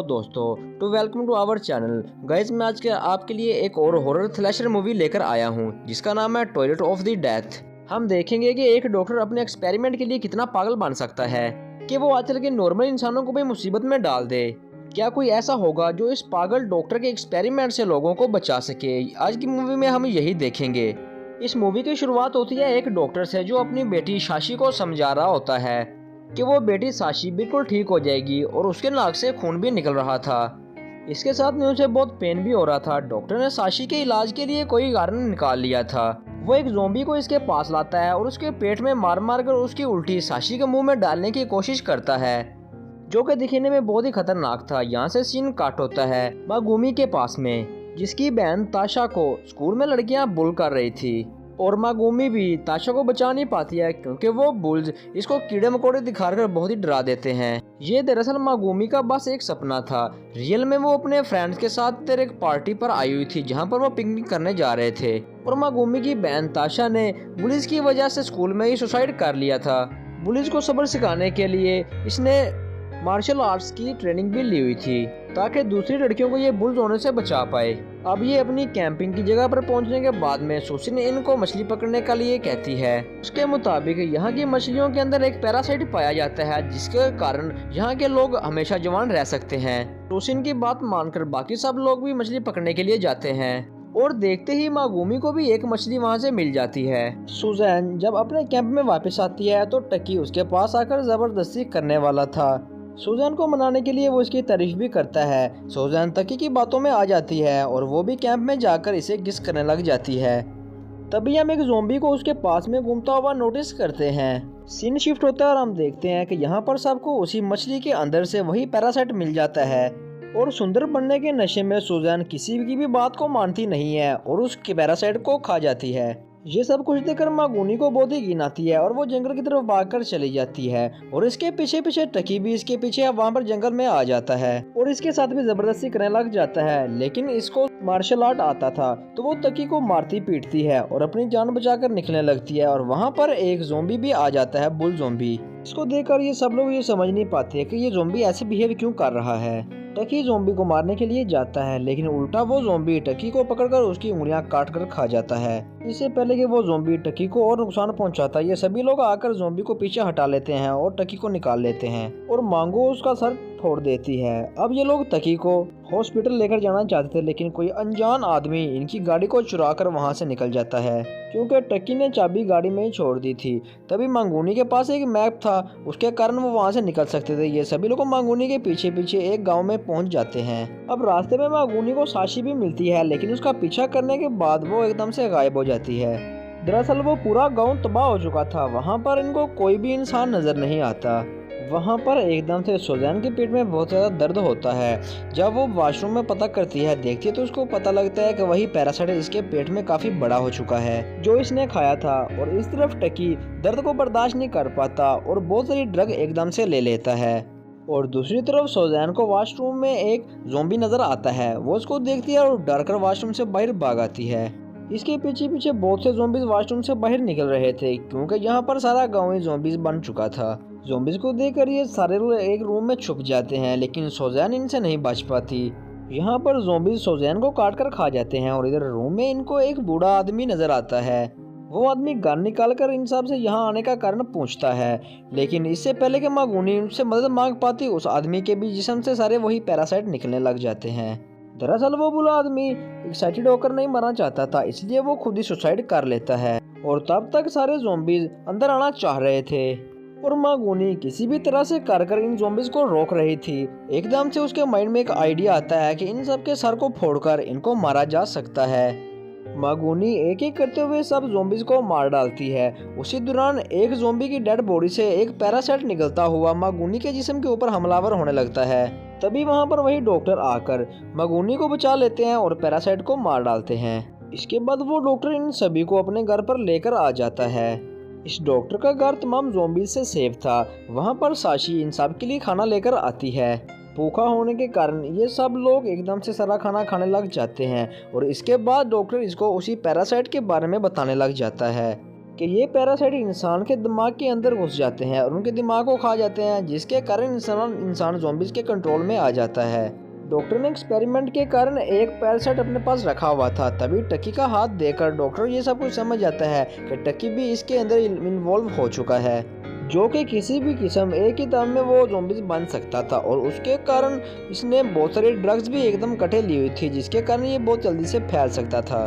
दोस्तों, तो welcome to our channel. Guys, मैं आज के आपके लिए एक और हॉरर थ्रिलर मूवी लेकर आया हूं जिसका नाम है टॉयलेट ऑफ द डेथ। हम देखेंगे कि एक डॉक्टर अपने एक्सपेरिमेंट के लिए कितना पागल बन सकता है कि वो आजकल के नॉर्मल इंसानों को भी मुसीबत में डाल दे। क्या कोई ऐसा होगा जो इस पागल डॉक्टर के एक्सपेरिमेंट से लोगों को बचा सके? आज की मूवी में हम यही देखेंगे। इस मूवी की शुरुआत होती है एक डॉक्टर से जो अपनी बेटी साशी को समझा रहा होता है कि वो बेटी साशी बिल्कुल ठीक हो जाएगी और उसके नाक से खून भी निकल रहा था। इसके साथ में उसे बहुत पेन भी हो रहा था। डॉक्टर ने साशी के इलाज के लिए कोई कारण निकाल लिया था। वो एक ज़ॉम्बी को इसके पास लाता है और उसके पेट में मार मार कर उसकी उल्टी साशी के मुंह में डालने की कोशिश करता है, जो कि दिखने में बहुत ही खतरनाक था। यहाँ से सीन काट होता है मागुमी के पास में, जिसकी बहन ताशा को स्कूल में लड़कियां बुल कर रही थी और मागुमी भी ताशा को बचा नहीं पाती है क्योंकि वो बुल्स इसको कीड़े मकोड़े दिखाकर बहुत ही डरा देते हैं। ये दरअसल मागुमी का बस एक सपना था। रियल में वो अपने फ्रेंड्स के साथ एक पार्टी पर आई हुई थी जहाँ पर वो पिकनिक करने जा रहे थे और मागुमी की बहन ताशा ने बुलिस की वजह से स्कूल में ही सुसाइड कर लिया था। बुलिस को सबक सिखाने के लिए इसने मार्शल आर्ट्स की ट्रेनिंग भी ली हुई थी ताकि दूसरी लड़कियों को ये बुल्स होने से बचा पाए। अब ये अपनी कैंपिंग की जगह पर पहुंचने के बाद में सुशी ने इनको मछली पकड़ने के लिए कहती है। उसके मुताबिक यहाँ की मछलियों के अंदर एक पैरासाइट पाया जाता है जिसके कारण यहाँ के लोग हमेशा जवान रह सकते हैं। सुशी की बात मानकर बाकी सब लोग भी मछली पकड़ने के लिए जाते हैं और देखते ही मागुमी को भी एक मछली वहाँ से मिल जाती है। सुजैन जब अपने कैंप में वापस आती है तो टकी उसके पास आकर जबरदस्ती करने वाला था। सुजैन को मनाने के लिए वो इसकी तारीफ भी करता है। सुजैन तकी की बातों में आ जाती है और वो भी कैंप में जाकर इसे किस करने लग जाती है। तभी हम एक ज़ॉम्बी को उसके पास में घूमता हुआ नोटिस करते हैं। सीन शिफ्ट होता है और हम देखते हैं कि यहाँ पर सबको उसी मछली के अंदर से वही पैरासाइट मिल जाता है और सुंदर बनने के नशे में सुजैन किसी की भी बात को मानती नहीं है और उस पैरासाइट को खा जाती है। ये सब कुछ देखकर मागुनी को बहुत ही घिन आती है और वो जंगल की तरफ भागकर चली जाती है और इसके पीछे पीछे टकी भी इसके पीछे वहाँ पर जंगल में आ जाता है और इसके साथ भी जबरदस्ती करने लग जाता है। लेकिन इसको मार्शल आर्ट आता था तो वो टकी को मारती पीटती है और अपनी जान बचाकर निकलने लगती है और वहाँ पर एक ज़ॉम्बी भी आ जाता है, बुल ज़ॉम्बी। इसको देखकर ये सब लोग ये समझ नहीं पाते कि ये ज़ॉम्बी ऐसे बिहेव क्यों कर रहा है। टकी ज़ॉम्बी को मारने के लिए जाता है लेकिन उल्टा वो ज़ॉम्बी टकी को पकड़कर उसकी उंगलियां काट कर खा जाता है। इससे पहले कि वो ज़ॉम्बी टकी को और नुकसान पहुंचाता है, ये सभी लोग आकर ज़ॉम्बी को पीछे हटा लेते हैं और टकी को निकाल लेते हैं और मांगो उसका सर फोड़ देती है। अब ये लोग टकी को हॉस्पिटल लेकर जाना चाहते थे लेकिन कोई अनजान आदमी इनकी गाड़ी को चुरा कर वहाँ से निकल जाता है क्योंकि टकी ने चाबी गाड़ी में ही छोड़ दी थी। तभी मांगुनी के पास एक मैप था, उसके कारण वो वहाँ से निकल सकते थे। ये सभी लोग मांगुनी के पीछे पीछे एक गांव में पहुँच जाते हैं। अब रास्ते में मांगुनी को साशी भी मिलती है लेकिन उसका पीछा करने के बाद वो एकदम से गायब हो जाती है। दरअसल वो पूरा गाँव तबाह हो चुका था, वहाँ पर इनको कोई भी इंसान नजर नहीं आता। वहाँ पर एकदम से सुजैन के पेट में बहुत ज़्यादा दर्द होता है। जब वो वॉशरूम में पता करती है, देखती है तो उसको पता लगता है कि वही पैरासाइट इसके पेट में काफ़ी बड़ा हो चुका है जो इसने खाया था। और इस तरफ टकी दर्द को बर्दाश्त नहीं कर पाता और बहुत सारी ड्रग एकदम से ले लेता है। और दूसरी तरफ सुजैन को वॉशरूम में एक ज़ॉम्बी नज़र आता है। वो उसको देखती है और डर कर वॉशरूम से बाहर भाग आती है। इसके पीछे पीछे बहुत से ज़ॉम्बीज वॉशरूम से बाहर निकल रहे थे क्योंकि यहाँ पर सारा गाँव ही ज़ॉम्बीज बन चुका था। ज़ॉम्बीज को देखकर ये सारे लोग एक रूम में छुप जाते हैं लेकिन सुजैन इनसे नहीं बच पाती। यहाँ पर ज़ॉम्बीज सुजैन को काट कर खा जाते हैं और इधर रूम में इनको एक बूढ़ा आदमी नजर आता है। वो आदमी गन निकाल कर इन सब से यहाँ आने का कारण पूछता है लेकिन इससे पहले कि मागुनी उनसे मदद मांग पाती, उस आदमी के भी जिस्म से सारे वही पैरासाइट निकलने लग जाते हैं। दरअसल वो बूढ़ा आदमी एक्साइटेड होकर नहीं मरना चाहता था, इसलिए वो खुद ही सुसाइड कर लेता है और तब तक सारे ज़ॉम्बीज अंदर आना चाह रहे थे और मागुनी किसी भी तरह से कर इन ज़ॉम्बीज को रोक रही थी। एकदम से उसके माइंड में एक आइडिया आता है कि इन सब के सर को फोड़कर इनको मारा जा सकता है। मागुनी एक एक करते हुए सब ज़ॉम्बीज को मार डालती है। उसी दौरान एक ज़ॉम्बी की डेड बॉडी से एक पैरासाइट निकलता हुआ मागुनी के जिस्म के ऊपर हमलावर होने लगता है। तभी वहाँ पर वही डॉक्टर आकर मागुनी को बचा लेते हैं और पैरासाइट को मार डालते हैं। इसके बाद वो डॉक्टर इन सभी को अपने घर पर लेकर आ जाता है। इस डॉक्टर का घर तमाम ज़ॉम्बीज से सेफ था। वहाँ पर साशी इन सब के लिए खाना लेकर आती है। भूखा होने के कारण ये सब लोग एकदम से सारा खाना खाने लग जाते हैं और इसके बाद डॉक्टर इसको उसी पैरासाइट के बारे में बताने लग जाता है। कि ये पैरासाइट इंसान के दिमाग के अंदर घुस जाते हैं और उनके दिमाग को खा जाते हैं, जिसके कारण इंसान ज़ॉम्बीज़ के कंट्रोल में आ जाता है। डॉक्टर ने एक्सपेरिमेंट के कारण एक पैरासाइट अपने पास रखा हुआ था। तभी टकी का हाथ देखकर डॉक्टर ये सब कुछ समझ जाता है कि टकी भी इसके अंदर इन्वॉल्व हो चुका है, जो कि किसी भी किस्म एक ही दम में वो ज़ॉम्बीज़ बन सकता था। और उसके कारण इसने बहुत सारे ड्रग्स भी एकदम इकट्ठे ली हुई थी, जिसके कारण ये बहुत जल्दी से फैल सकता था।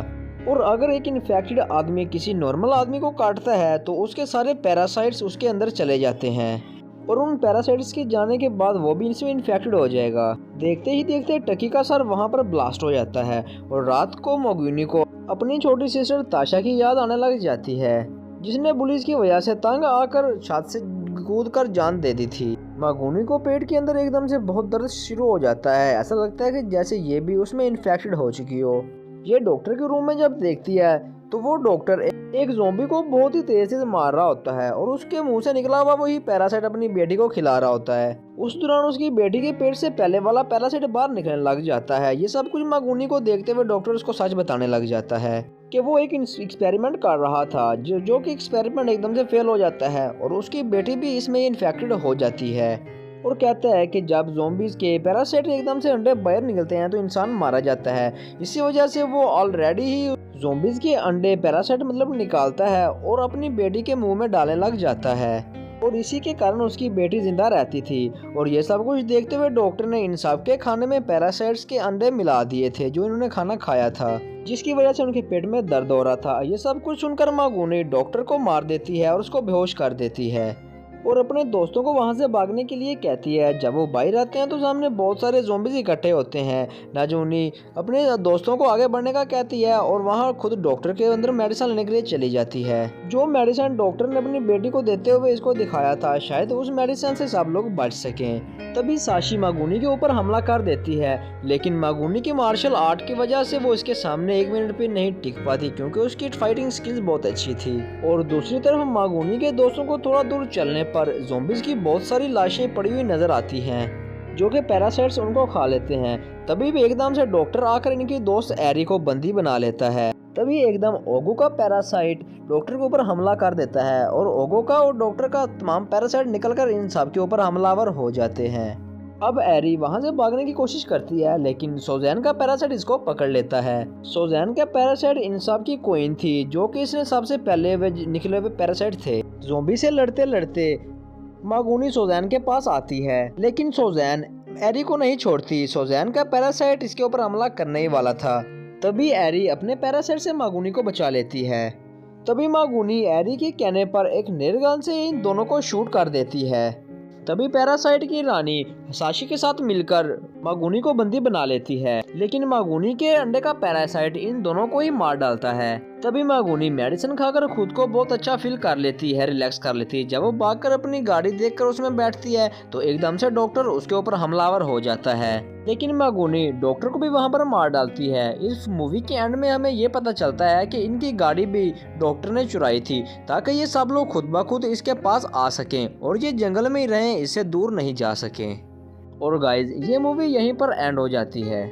और अगर एक इन्फेक्टेड आदमी किसी नॉर्मल आदमी को काटता है तो उसके सारे पैरासाइट्स उसके अंदर चले जाते हैं और उन पैरासाइट्स के जाने के बाद वो भी इसमें इन्फेक्टेड हो जाएगा। देखते ही देखते टकी का सर वहाँ पर ब्लास्ट हो जाता है और रात को मोगिनी को अपनी छोटी सिस्टर ताशा की याद आने लग जाती है, जिसने पुलिस की वजह से तंग आकर छत से कूदकर जान दे दी थी। मोगिनी को पेट के अंदर एकदम से बहुत दर्द शुरू हो जाता है। ऐसा लगता है कि जैसे ये भी उसमें इन्फेक्टेड हो चुकी हो। ये डॉक्टर के रूम में जब देखती है तो वो डॉक्टर एक ज़ॉम्बी को बहुत ही तेज से मार रहा होता है और उसके मुंह से निकला हुआ वही पैरासाइट अपनी बेटी को खिला रहा होता है। उस दौरान उसकी बेटी के पेट से पहले वाला पैरासाइट बाहर निकलने लग जाता है। ये सब कुछ मोगिनी को देखते हुए डॉक्टर उसको सच बताने लग जाता है कि वो एक एक्सपेरिमेंट कर रहा था, जो कि एक्सपेरिमेंट एकदम से फेल हो जाता है और उसकी बेटी भी इसमें इन्फेक्टेड हो जाती है। और कहता है कि जब ज़ॉम्बीज़ के पैरासाइट एकदम से अंडे बाहर निकलते हैं तो इंसान मारा जाता है। इसी वजह से वो ऑलरेडी ही ज़ॉम्बीज़ के अंडे पैरासाइट मतलब निकालता है और अपनी बेटी के मुंह में डालने लग जाता है और इसी के कारण उसकी बेटी जिंदा रहती थी। और ये सब कुछ देखते हुए डॉक्टर ने इन सब के खाने में पैरासाइट्स के अंडे मिला दिए थे जो इन्होंने खाना खाया था, जिसकी वजह से उनके पेट में दर्द हो रहा था। ये सब कुछ सुनकर मोगिनी डॉक्टर को मार देती है और उसको बेहोश कर देती है और अपने दोस्तों को वहां से भागने के लिए कहती है। जब वो बाहर आते हैं तो सामने बहुत सारे ज़ॉम्बीज़ इकट्ठे होते हैं। नाजूनी अपने दोस्तों को आगे बढ़ने का कहती है और वहां खुद डॉक्टर के अंदर मेडिसिन लेने के लिए चली जाती है। जो मेडिसिन डॉक्टर ने अपनी बेटी को देते हुए इसको दिखाया था, शायद उस मेडिसिन से सब लोग बच सकें। तभी साशी मोगिनी के ऊपर हमला कर देती है, लेकिन मोगिनी की मार्शल आर्ट की वजह से वो इसके सामने 1 मिनट भी नहीं टिक पाती, क्योंकि उसकी फाइटिंग स्किल्स बहुत अच्छी थी। और दूसरी तरफ मोगिनी के दोस्तों को थोड़ा दूर चलने पर ज़ॉम्बीज़ की बहुत सारी लाशें पड़ी हुई नजर आती हैं, जो कि पैरासाइट्स उनको खा लेते हैं। तभी भी एकदम से डॉक्टर आकर इनकी दोस्त एरी को बंदी बना लेता है। तभी एकदम ओगो का पैरासाइट डॉक्टर के ऊपर हमला कर देता है और ओगो का और डॉक्टर का तमाम पैरासाइट निकलकर इन सब के ऊपर हमलावर हो जाते हैं। अब एरी वहां से भागने की कोशिश करती है, लेकिन सोजैन का पैरासाइट इसको पकड़ लेता है। सोजैन का पैरासाइट इंसाफ की क्वीन थी, जो कि इसने सबसे पहले निकले हुए पैरासाइट थे। ज़ॉम्बी से लड़ते लड़ते मोगिनी सोजैन के पास आती है, लेकिन सोजैन एरी को नहीं छोड़ती। सोजैन का पैरासाइट इसके ऊपर हमला करने ही वाला था। तभी एरी अपने पैरासाइट से मोगिनी को बचा लेती है। तभी मोगिनी एरी के कहने पर एक नेलगन से इन दोनों को शूट कर देती है। तभी पैरासाइट की रानी साशी के साथ मिलकर मोगिनी को बंदी बना लेती है, लेकिन मोगिनी के अंडे का पैरासाइट इन दोनों को ही मार डालता है। तभी मोगिनी मेडिसिन खाकर खुद को बहुत अच्छा फील कर लेती है, रिलैक्स कर लेती है। जब वो भागकर अपनी गाड़ी देखकर उसमें बैठती है तो एकदम से डॉक्टर उसके ऊपर हमलावर हो जाता है, लेकिन मोगिनी डॉक्टर को भी वहां पर मार डालती है। इस मूवी के एंड में हमें ये पता चलता है कि इनकी गाड़ी भी डॉक्टर ने चुराई थी, ताकि ये सब लोग खुद ब खुद इसके पास आ सकें और ये जंगल में ही रहें, इससे दूर नहीं जा सकें। और गाइज ये मूवी यहीं पर एंड हो जाती है।